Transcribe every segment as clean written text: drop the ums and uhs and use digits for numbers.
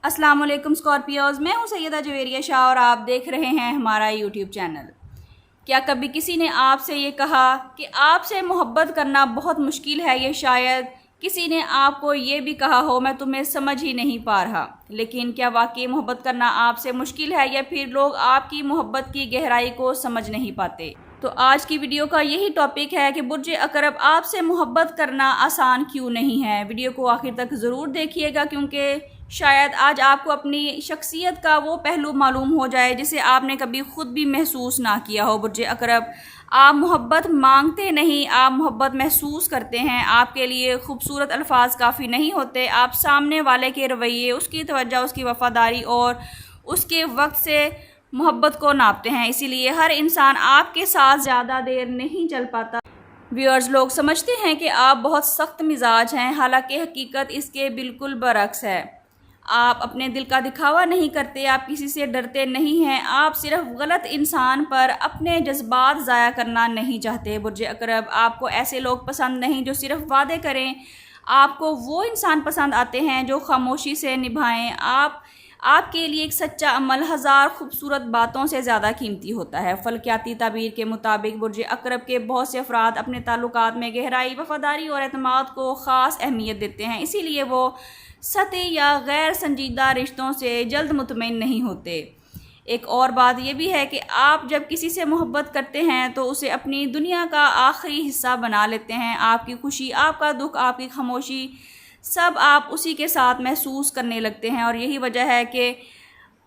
अस्सलाम वालेकुम स्कॉर्पियोज़, मैं हूं सैयदा जवेरिया शाह और आप देख रहे हैं हमारा यूट्यूब चैनल। क्या कभी किसी ने आपसे ये कहा कि आपसे मोहब्बत करना बहुत मुश्किल है? ये शायद किसी ने आपको ये भी कहा हो, मैं तुम्हें समझ ही नहीं पा रहा। लेकिन क्या वाकई मोहब्बत करना आपसे मुश्किल है या फिर लोग आपकी मोहब्बत की गहराई को समझ नहीं पाते? तो आज की वीडियो का यही टॉपिक है कि बुर्ज अकरब आपसे मोहब्बत करना आसान क्यों नहीं है। वीडियो को आखिर तक ज़रूर देखिएगा क्योंकि शायद आज आपको अपनी शख्सियत का वो पहलू मालूम हो जाए जिसे आपने कभी ख़ुद भी महसूस ना किया हो। बुर्ज अकरब आप मोहब्बत मांगते नहीं, आप मोहब्बत महसूस करते हैं। आपके लिए खूबसूरत अल्फाज काफ़ी नहीं होते, आप सामने वाले के रवैये, उसकी तवज्जो, उसकी वफ़ादारी और उसके वक्त से मोहब्बत को नापते हैं। इसीलिए हर इंसान आपके साथ ज़्यादा देर नहीं चल पाता। व्यूअर्स, लोग समझते हैं कि आप बहुत सख्त मिजाज हैं, हालांकि हकीकत इसके बिल्कुल बरक्स है। आप अपने दिल का दिखावा नहीं करते, आप किसी से डरते नहीं हैं, आप सिर्फ गलत इंसान पर अपने जज्बात ज़ाया करना नहीं चाहते। बुर्ज अकरब आपको ऐसे लोग पसंद नहीं जो सिर्फ वादे करें, आपको वो इंसान पसंद आते हैं जो खामोशी से निभाएं। आपके लिए एक सच्चा अमल हज़ार खूबसूरत बातों से ज़्यादा कीमती होता है। फलकियाती ताबीर के मुताबिक बुर्ज अकरब के बहुत से अफराद अपने ताल्लुकात में गहराई, वफ़ादारी और एतमाद को ख़ास अहमियत देते हैं। इसीलिए वो सतही या गैर संजीदा रिश्तों से जल्द मुतमईन नहीं होते। एक और बात यह भी है कि आप जब किसी से मोहब्बत करते हैं तो उसे अपनी दुनिया का आखिरी हिस्सा बना लेते हैं। आपकी खुशी, आपका दुख, आपकी खामोशी, सब आप उसी के साथ महसूस करने लगते हैं। और यही वजह है कि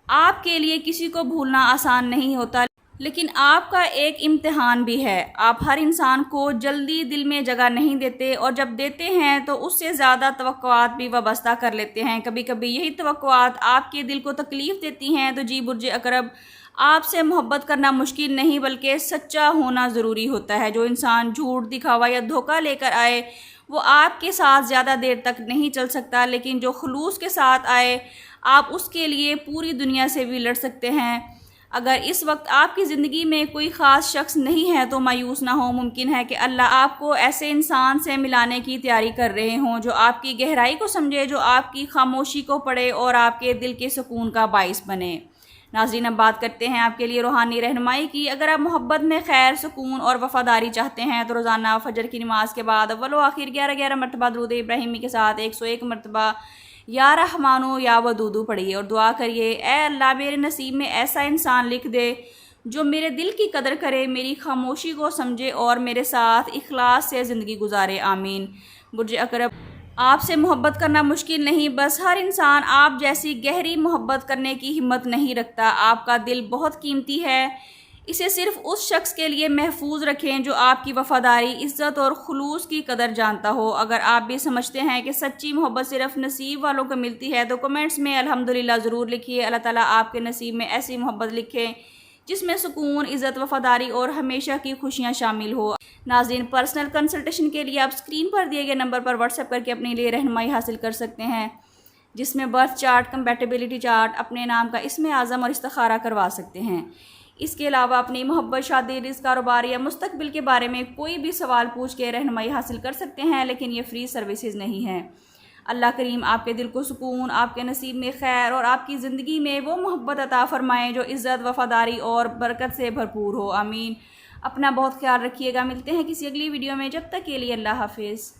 आपके लिए किसी को भूलना आसान नहीं होता, लेकिन आपका एक इम्तिहान भी है। आप हर इंसान को जल्दी दिल में जगह नहीं देते और जब देते हैं तो उससे ज़्यादा तवक्कुआत भी वाबस्ता कर लेते हैं। कभी कभी यही तवक्कुआत आपके दिल को तकलीफ़ देती हैं। तो जी बुर्ज अकरब, आपसे मोहब्बत करना मुश्किल नहीं बल्कि सच्चा होना ज़रूरी होता है। जो इंसान झूठ, दिखावा या धोखा लेकर आए वो आपके साथ ज़्यादा देर तक नहीं चल सकता, लेकिन जो खुलूस के साथ आए आप उसके लिए पूरी दुनिया से भी लड़ सकते हैं। अगर इस वक्त आपकी ज़िंदगी में कोई ख़ास शख्स नहीं है तो मायूस ना हो। मुमकिन है कि अल्लाह आपको ऐसे इंसान से मिलाने की तैयारी कर रहे हों जो आपकी गहराई को समझे, जो आपकी खामोशी को पढ़े और आपके दिल के सुकून का बाइस बने। नाज़रीन, अब बात करते हैं आपके लिए रूहानी रहनुमाई की। अगर आप मोहब्बत में खैर, सुकून और वफ़ादारी चाहते हैं तो रोज़ाना फजर की नमाज के बाद अव्वल व आखिर 11 मरतबा दुरूद इब्राहिमी के साथ 101 मरतबा या रहमानो या वदूदू पढ़िए और दुआ करिए, ए अल्लाह मेरे नसीब में ऐसा इंसान लिख दे जो मेरे दिल की कदर करे, मेरी खामोशी को समझे और मेरे साथ इखलास से ज़िंदगी गुजारे। आमीन। बुर्ज अकरब आपसे मोहब्बत करना मुश्किल नहीं, बस हर इंसान आप जैसी गहरी मोहब्बत करने की हिम्मत नहीं रखता। आपका दिल बहुत कीमती है, इसे सिर्फ उस शख्स के लिए महफूज रखें जो आपकी वफ़ादारी, इज़्ज़त और खुलूस की कदर जानता हो। अगर आप भी समझते हैं कि सच्ची मोहब्बत सिर्फ नसीब वालों को मिलती है तो कमेंट्स में अल्हम्दुलिल्लाह ज़रूर लिखिए। अल्लाह ताला आपके नसीब में ऐसी मोहब्बत लिखे जिसमें सुकून, इज़्ज़त, वफ़ादारी और हमेशा की खुशियाँ शामिल हो। नाज़रीन, पर्सनल कंसल्टेशन के लिए आप स्क्रीन पर दिए गए नंबर पर व्हाट्सएप करके अपने लिए रहनुमाई हासिल कर सकते हैं, जिसमें बर्थ चार्ट, कंपैटिबिलिटी चार्ट, अपने नाम का इस्म आज़म और इस्तिखारा करवा सकते हैं। इसके अलावा अपनी मोहब्बत, शादी, रिज़्क़, कारोबार या मुस्तकबिल के बारे में कोई भी सवाल पूछ के रहनुमाई हासिल कर सकते हैं, लेकिन ये फ्री सर्विसेज नहीं है। अल्लाह करीम आपके दिल को सुकून, आपके नसीब में खैर और आपकी ज़िंदगी में वो मोहब्बत अता फ़रमाएँ जो इज़्ज़त, वफ़ादारी और बरकत से भरपूर हो। आमीन। अपना बहुत ख्याल रखिएगा। मिलते हैं किसी अगली वीडियो में, जब तक के लिए अल्लाह हाफिज़।